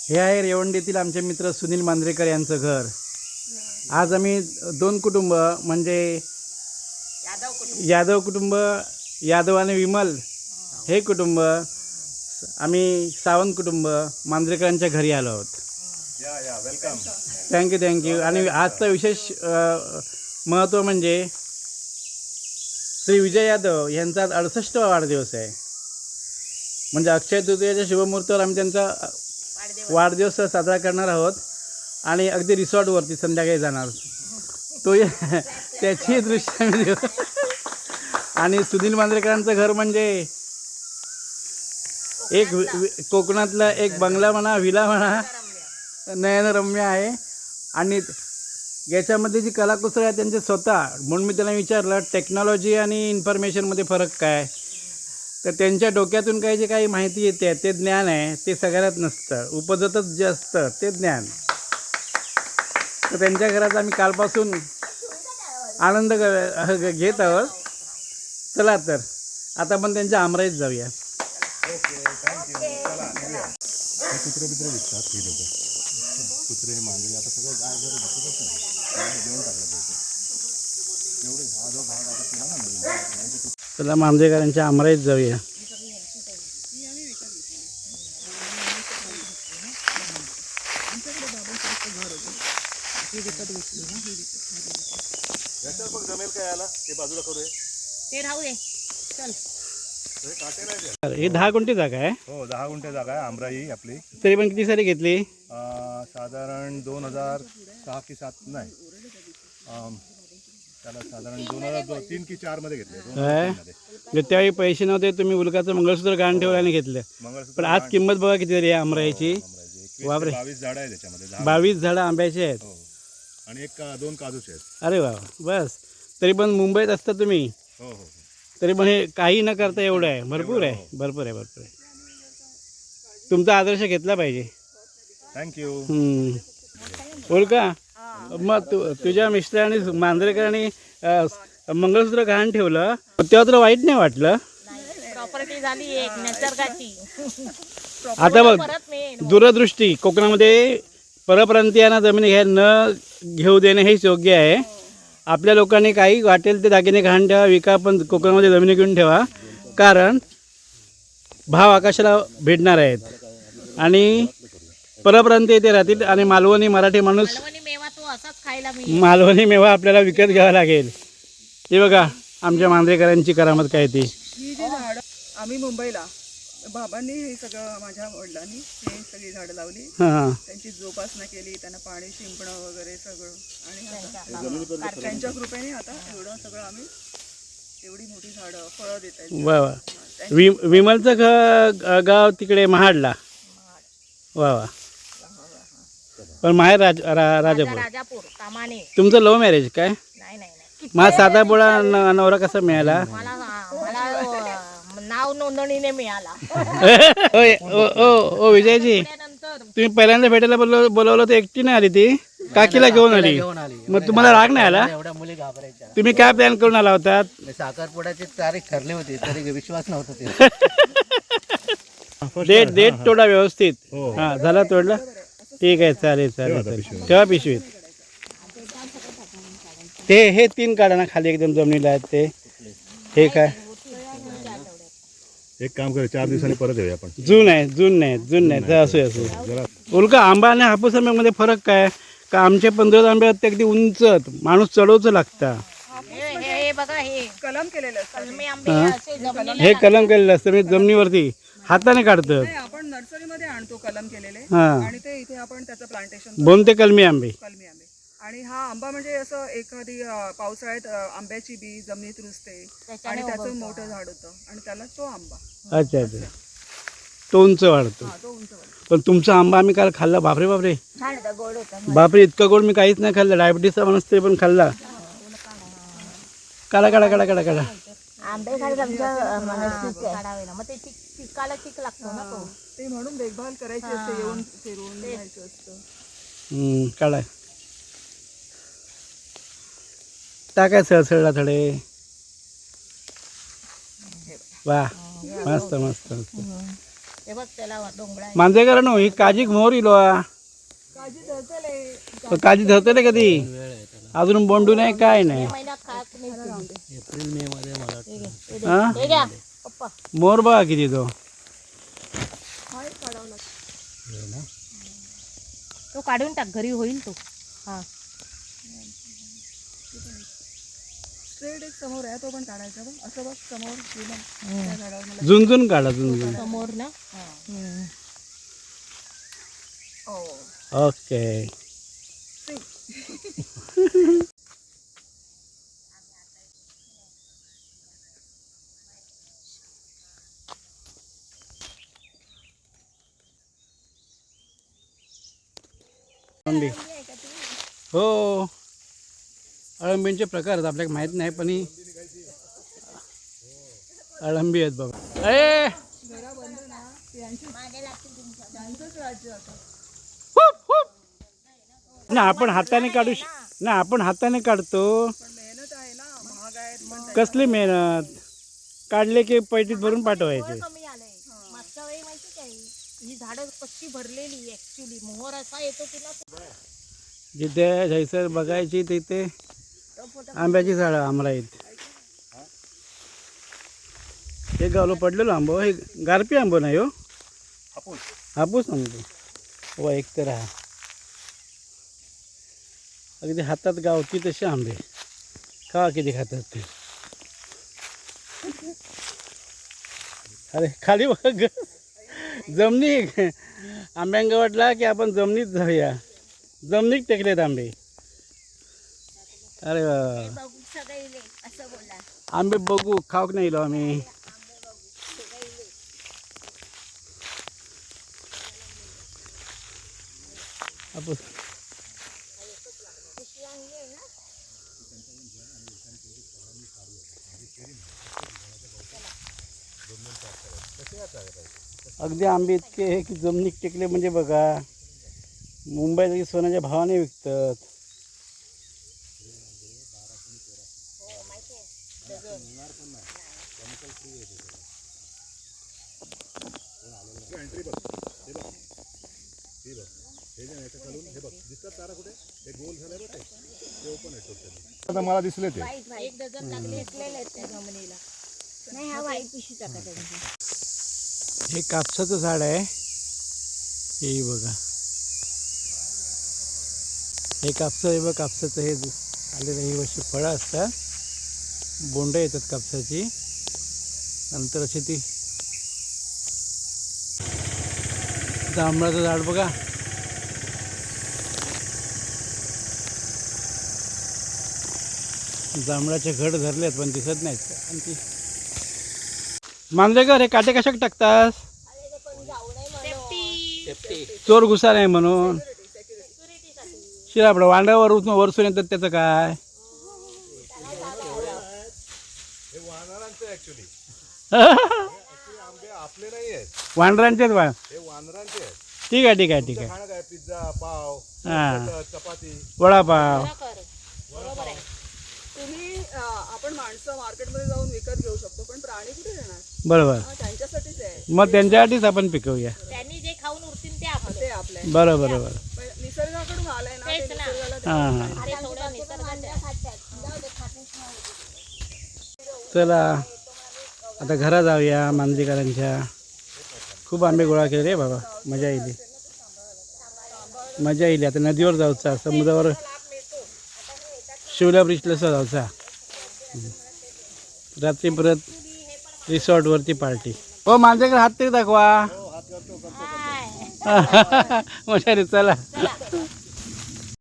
हे आहे रेवंडीतील आमचे मित्र सुनील मांजरेकर यांचं घर। आज आम्ही दोन कुटुंब म्हणजे यादव कुटुंब, यादव आणि विमल हे कुटुंब, आम्ही सावंत कुटुंब मांजरेकरांच्या घरी आलो आहोत। वेलकम। थँक्यू। आणि आजचा विशेष महत्त्व म्हणजे श्री विजय यादव यांचा 68वा वाढदिवस आहे। म्हणजे अक्षय तृतीयेच्या शुभमुहूर्तावर आम्ही त्यांचा वाढदिवस साजरा करणार आहोत आणि अगदी रिसॉर्टवरती संध्याकाळी जाणार। तो त्याची दृश्य आम्ही देऊ। आणि सुनील मांजरेकरांचं घर म्हणजे एक कोकणातला एक बंगला म्हणा, विला म्हणा, नयनरम्य आहे। आणि याच्यामध्ये जी कलाकुसर आहे त्यांचे स्वतः, म्हणून मी त्यांना विचारलं टेक्नॉलॉजी आणि इन्फॉर्मेशनमध्ये फरक काय, तर त्यांच्या डोक्यातून काही जे काही माहिती येते ते ज्ञान आहे ते सगळ्यात नसतं, उपजतच जे असतं ते ज्ञान। तर त्यांच्या घरात आम्ही कालपासून आनंद घेत आहोत। चला तर आता आपण त्यांच्या आमराईत जाऊया। कुत्रे बित्रे विकतात ही लोक, कुत्रे मांजरे आता सगळं गाय जर दिसतच नाही, देऊन टाकलं एवढे हा जो भाग आता केला ना। चला मांजरेकरांच्या आमराईत जाऊया। जमेल काय याला ते बाजूला करू, ते राहू दे, चल। ही 10 गुंठी जागा आहे। हो 10 गुंठे जागा आहे आमराई आपली। तरी पण किती सारी घेतली? साधारण 2006 की 7 नाही, त्याला साधारण 2003 की 4 मध्ये घेतले। त्यावेळी पैसे नव्हते, तुम्ही उल्काचं मंगळसूत्र गहाण ठेवलं आणि घेतलं। पण आज किंमत बघा किती झाली आहे आमराईची। बापरे, 22 झाडं आहे त्याच्यामध्ये, 22 झाडं आंब्याची आहेत। आणि 2 काजूचे आहेत। अरे वा, बस। तरी पण मुंबईत असता तुम्ही, हो हो, तरी पण हे काही न करता एवढं आहे, भरपूर आहे, भरपूर आहे, भरपूर आहे। तुमचा आदर्श घेतला पाहिजे। थँक्यू। उल्का, मग तुझ्या मिस्टरांनी मांजरेकरांनी मंगळसूत्र गहाण ठेवलं तेव्हा तुला वाईट नाही वाटलं? प्रॉपर्टी झाली एक निसर्गाची। आता बघ, दूरदृष्टी कोकणामध्ये परप्रांतीयांना जमीन न घेऊ देणे हेच योग्य आहे। आपल्या लोकांनी काही वाटेल ते दागिने गहाण ठेवा, विका, पण कोकणामध्ये जमिनी घेऊन ठेवा, कारण भाव आकाशाला भेटणार आहेत आणि परप्रांतीय इथे राहतील आणि मालवणी मराठी माणूस मेवा तो असाच खायला मी, मालवणी मेवा आपल्याला विकत घ्यावा लागेल। हे बघा आमच्या मांजरेकरांची करामत काय ती। ही जी झाडं आम्ही मुंबईला बाबांनी हे सगळं, माझ्या वडिलांनी हे सगळी झाडं लावली, त्यांची जोपासना केली, त्यांना पाणी शिंपणं वगैरे सगळं, आणि त्यांच्या कृपेने आता एवढं सगळं आम्ही, एवढी मोठी झाडं फळं देत आहेत। वा वा। विमलचं गाव तिकडे महाडला। वा वा। पण माहेर राजापूर। राजापूर कामाने। तुमचं लव्ह मॅरेज काय? नाही नाही नाही, माझा साधा बोळा नवरा कसा मिळाला? मला नाव नोंदणीने मिळाला। ओ विजयजी, तुम्ही पहिल्यांदा भेटायला बोलवलं तर एकटी नाही आली, ती काकीला घेऊन आली। मग तुम्हाला राग नाही आला? एवढ्या मुली घाबरायच्या। तुम्ही काय प्लॅन करून आला होता? साखरपुड्याची तारीख ठरली होती तरी विश्वास नव्हता ते। डेट तोडा व्यवस्थित। हा झाला तोडला, ठीक आहे, चालेल चालेल। ठेवा पिशवीत। ते हे 3 काढा ना खाली एकदम जमिनीला आहेत ते। हे काय एक काम करू, 4 दिवसांनी परत येऊया आपण। जून नाही असू असू। उल्का, आंबा आणि हापूस आंब्यामध्ये फरक काय? का आमचे 15 आंबे ते अगदी उंच, माणूस चढवचं लागतं। हे बघा, हे कलम केलेलं असतं, कलमी आंबे असे जमिनीला हे कलम केलेलं असतं, म्हणजे जमिनीवरती हाताने काढतात। नाही, आपण नर्सरीमध्ये आणतो कलम केलेले, हा, आणि ते इथे आपण त्याचं प्लांटेशन बोन ते कलमी आंबे। कलमी आंबे। आणि हा आंबा म्हणजे असं एखादी पावसाळ्यात आंब्याची बी जमिनीत रुजते आणि त्याचं मोठं झाड होतं आणि त्याला तो आंबा। अच्छा अच्छा, तो उंच वाढतो। हा, तो उंच वाढतो। पण तुमचा आंबा आम्ही काल खाल्ला, बापरे बापरे छान होता, गोड होता। बापरे, इतका गोड मी काहीच नाही खाल्लं। डायबिटीसचा माणूस तरी पण खाल्ला। काढा काढा काढा काढा काढा। आंबे काढावे ना, मग ते चिकाला चिक लागतो ना तो, ते म्हणून देखभाल करायची असते, येऊन फिरून घ्यायचं असतं। काढा, टाकाय सळसळला थोडे। वा, मस्त मस्त मस्त। हे बघ त्याला डोंगरा आहे. मांजरेकर नो ही काजीक मोहर इलो काजी धरतले काजी धरतले कधी अजून बोंडू नाही काय नाही मे महिन्यात खात नाही तुम्ही. एप्रिल मे मध्ये मला वाटतं. हे घे, हे दे. हा हे घ्या पप्पा. मोर बघा किती तो हाय काढावं लागतं. हे ना. तो काढून टाक घरी होईल तो. हा स्ट्रेट एक समोर आहे तो पण काढायचा बघ असं बघ समोर गेलं त्या झाडावर मला झुंजून काढा झुंजून समोर ना. हम्म. ओके अळंबी हो अळंबींचे प्रकार आहेत आपल्याला माहीत नाही पण ही अळंबी आहेत बघा ए घरा बंद ना त्यांचंच राज्य आता हुप, हुप. ना आपण हाताने काढू ना आपण हाताने काढतो पण मेहनत आहे ना महाग आहेत पण कसली मेहनत काढले की पैटीत भरून पाठवायचे कमी आलंय मागच्या वेळी माहिती काय ही झाडं कशी भरलेली ऍक्च्युली मोहर असा येतो तुला. जिथे जैसर बघायची तिथे आंब्याची झाडं आमराईत हे गावलो पडलेलो आंबो हे गारपी आंबो नाही हो हापूस आंबो व एक तर हा अगदी हातात गावती तसे आंबे खा किती खातात ते अरे खाली बघ जमनी आंब्यांग वाटला की आपण जमिनीत जाऊया जमिनीत टेकलेत आंबे अरे वा. आंबे बघू खाऊक नाही लो आम्ही हापूस अगदी आंबे इतके आहे की जमिनीत टेकले म्हणजे बघा मुंबईत सोन्याच्या भावाने विकतात आता मला दिसले ते एक डझन लागले आहेत त्या जमिनीला. नाही हा वाईट पिशवी टाका त्यांची. हे कापसाचं झाड आहे हे बघा हे कापसा हे बघ कापसाचं हे आलेलं ही अशी फळं असतात बोंड येतात कापसाची नंतर अशी ती जांभळाचं झाड बघा जांभळाचे घड धरलेत पण दिसत नाहीत आणि ती मांजरेकर हे काटे कशाक टाकतास चोर घुसा नाही म्हणून शिरा आपलं वांड्यावर वरसून येतात त्याचं काय आंबे आपले नाही आहेत वांडरांचेच वा हे वानरांचे आहेत ठीक आहे ठीक आहे ठीक आहे खाणं काय पिझ्झा पाव हां चपाती वडापाव तुम्ही आपण माणसं मार्केटमध्ये जाऊन विकत घेऊ शकतो पण प्राणी कुठे येणार बरोबर त्यांच्यासाठीच आहे मग त्यांच्यासाठीच आपण पिकवूया त्यांनी जे खाऊन उरतील ते आपले. ते आपले बरोबर बरोबर पण निसर्गाकडून आलंय ना ते तेच ना. निसर्गाला हां ते थोडं निसर्गाचं चला आता घरा जाऊया मांजरेकरांच्या खूप आंबे गोळा केले रे बाबा मजा येईल मजा येईल आता नदीवर जाऊचा समुद्रावर शिवला ब्रिजला जाऊचा रात्री परत रिसॉर्टवरती पार्टी हो मांजरेकर हात तरी दाखवा मजा रे चला